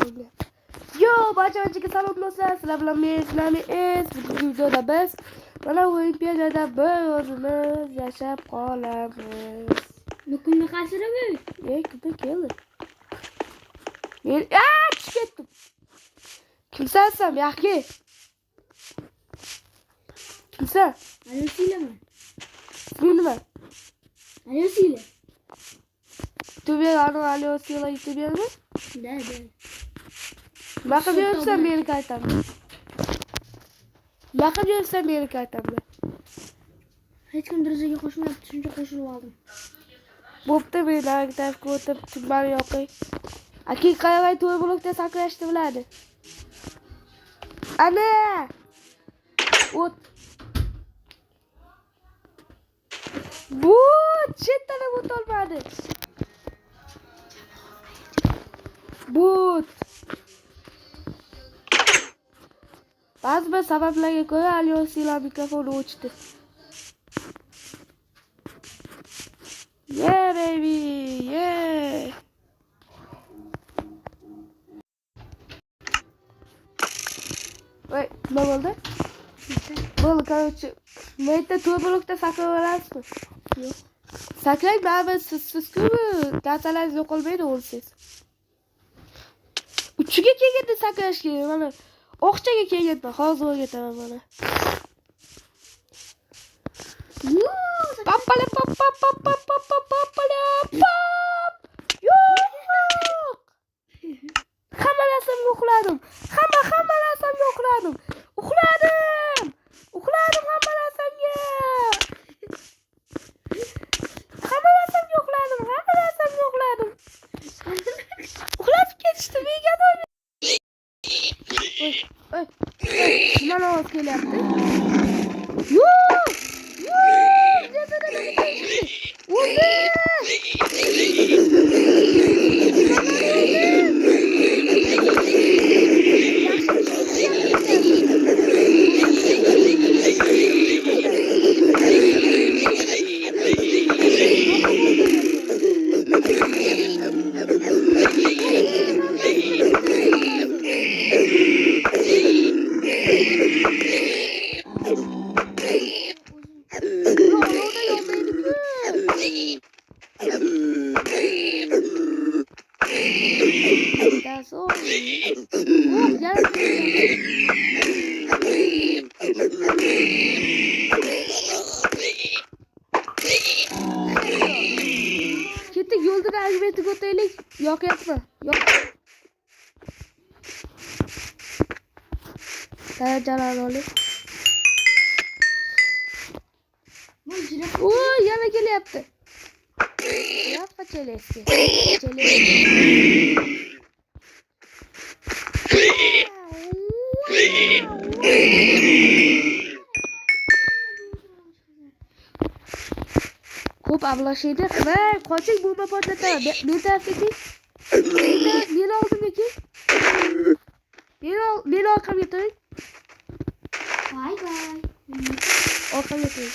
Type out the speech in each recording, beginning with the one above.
Bugün barchaga salom do'stlar. Sizlar bilan men bugungi videoda biz mana Olimpiyadada bir o'zimiz yashab qolamiz. Bugungi qasrimi? Kimda keldi? Men tushib ketdim. Kimsan yaxshi? Kimsan? Alosilaman. Isming nima? Alosila. Tubel Alosila YouTubermi? Da. Bakib yuribsan meni kaytamda. Bakib yuribsan meni kaytamda. Hech kim derazaga qo'shmayapti, shuncha qo'shilib oldim. Bo'pti, men narigi tarafga o'tib tumanni yoqay. Aka qaray to'y blokda sakrashni biladi. Ana! O't. Bu chetdan o'tolmadi. But. Ba'zi bir sabablarga ko'ra Aliyosila mikrofonni o'chdi. Yeah baby, yeah. Voy, nima bo'ldi? Bo'ldi, короче, mayda to'y blokda sakrab olasizmi? Yo'q. Saklang, baribir siz-ku darslaringiz yo'qolmaydi o'lsangiz. Uchiga kelganda sakrash kerak, mana o'qchaga kelganda hozir o'rgataman mana. Papala pop pop pop pop pop pop papala pop. Yo'q. Hamma narsamga uxladim. Hamma narsamga uxladim. Uxladim hamma narsamga. Hamma narsamga uxladim. Uxlatib ketishdi, menga do'y. Oy. Nima ovoz kelyapti? Yo'q! Ketdik, yo'lda argumentga o'taylik. Yoqyapmi? Yo'q. Tayyorlan oling. Voy, yana kelyapti. Yapma çelesi. Ko'p avlashaydi va qoching bomba portlataman. Men tarafdagi. Men oldimdagi. Men orqamga turing. Bye. Orqamga turing.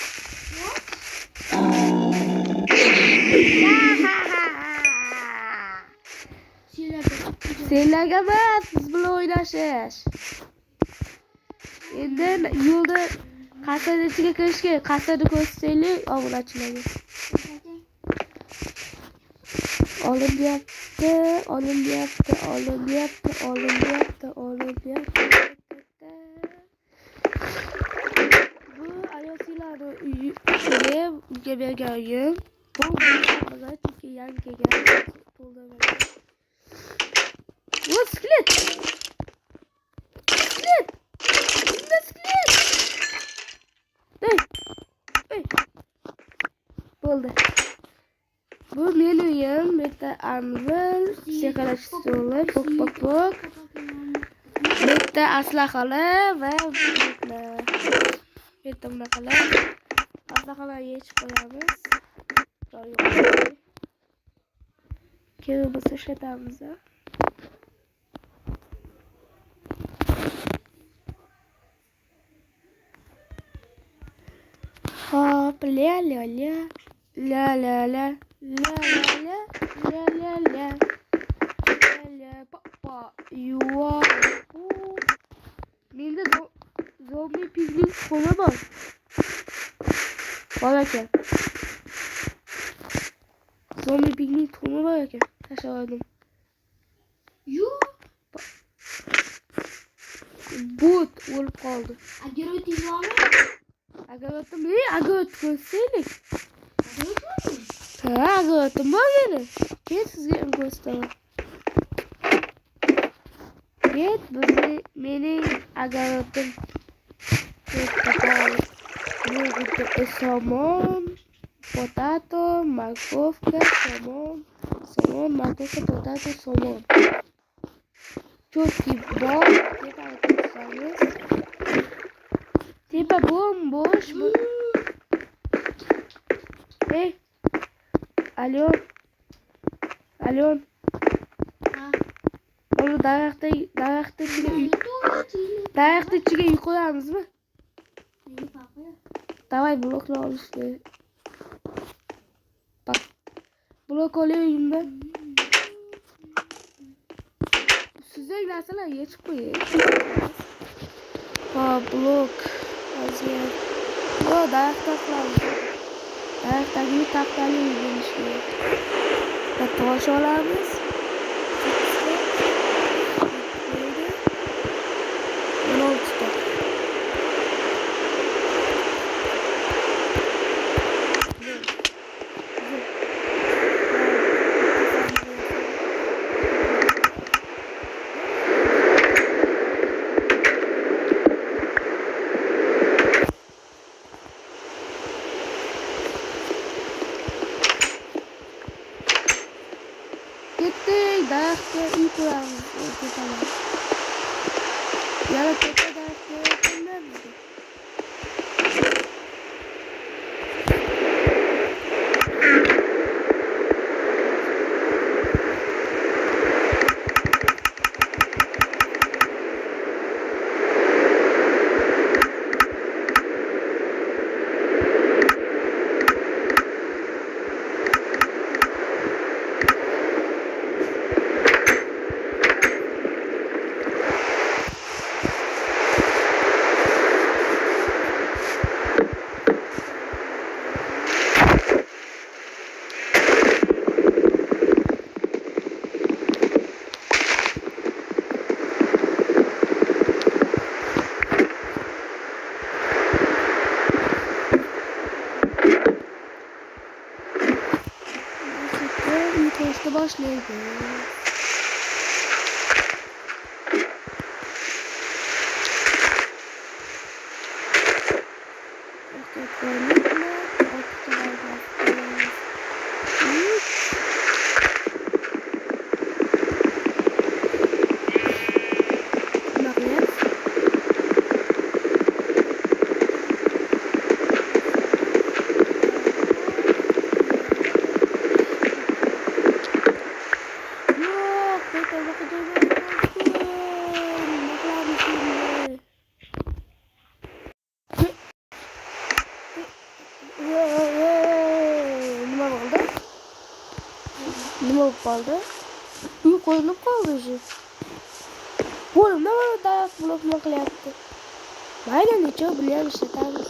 Senlarga emas, biz bilan o'ynashish. Endi yo'lda qasrning ichiga kirishga, qasrni ko'rsataylik obunachilarga. Olinyapti. Bu Alyosilani uyga bergan uyim. Bu chunki yangi kelgan to'ldirgan. Bisiklet. Ey. Bo'ldi. Bu meni uyim, bitta anvil, seqalash stoli, pok. Bitta aslahalar va bitta bunaqalar. Aslahalarni yechib qo'yamiz. Keyin biz ishlatamiz. Hop, la Yuva. Menda zombi pigling xona bor. Bor ekan. Zombi pigling xona bor ekan. Tashladim. Bot o'lib qoldi. Agar o'tibami? Agar ko'rsaylik. Ha, agar borgani. Men sizga ko'rsataman. Mening agarotim. Somon, potato, morkovka, somon, morkovka, potato, somon. Cho'tki bor, tepa bo'sh. Hey, Alyon. Onu daraxtın içine yıkılamız mı? Davay blokla al işte. Bak. Blok alıyorum ben. Size giderseler ya çıkmıyor. Blok. Azıcık. Yo daraxtın lazım. Daraxtın gibi taktalı yüzün işte. Taş alamız. Gittik, daraxtga uy quramiz. Yana tepa daraxtga qo'yamiz. Başlayalım. Nima qoldi? Uy qo'yilib qoldi o'zi. Qo'limda mana daraxt blokma qilyapti. Mayli, necha buni ham ishlatamiz.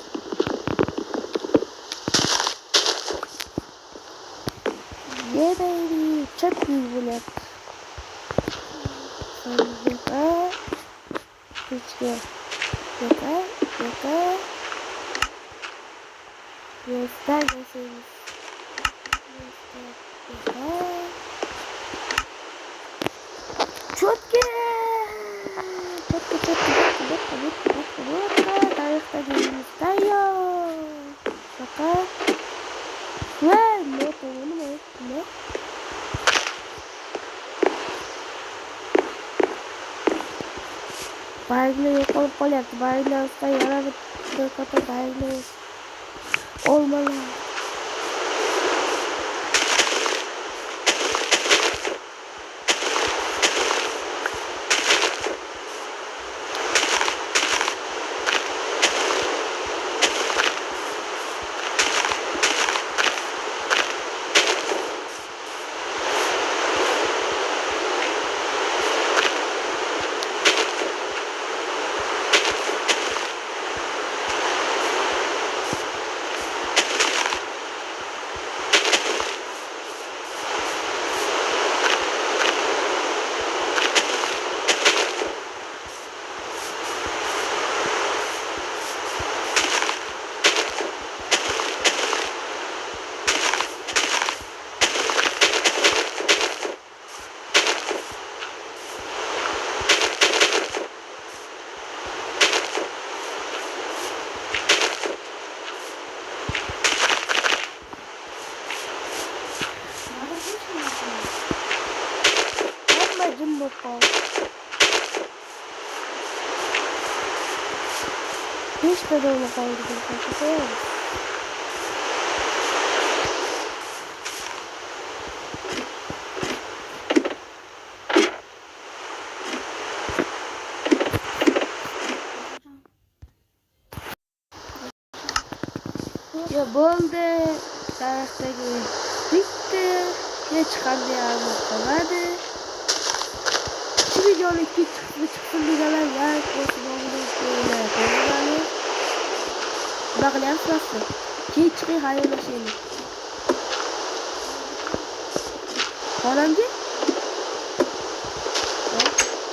Yeraydi, chatni bo'lyapti. Yo'qa. Yo'qa. Четко. Bayını yok qolyapti. Bayını usta yana bir kata bayını olmalı. jim bo'lib qoldi. 5 ta dona qoldi bir qo'yamiz. Ya bo'ldi. Tarafdagi bitti. Hech qanday armoq qolmadi. Shu videoning chiqsin deganlar like bosib qo'yinglar. Bag'layapsizmi? Keyin chiqing xayrlashaylik. Xonamga?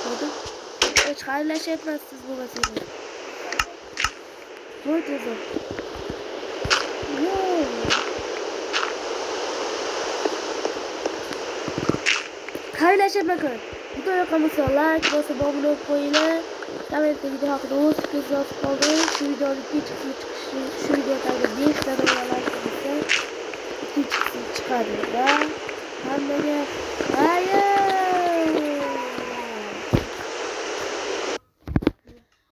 Ko'rdim. Hech xayrlashyapmiz siz bo'lmasangiz. Voy tezroq. Xayrlashyapman ko'r. Video yoqamasa like bosib obuna bo'lib qo'yinglar. Kommentda video haqida o'z fikringizni yozib qoldiring. Shu videoning chiqishi, shu videodagi 5 ta like qilsa, chiqadi va hammaga xayr.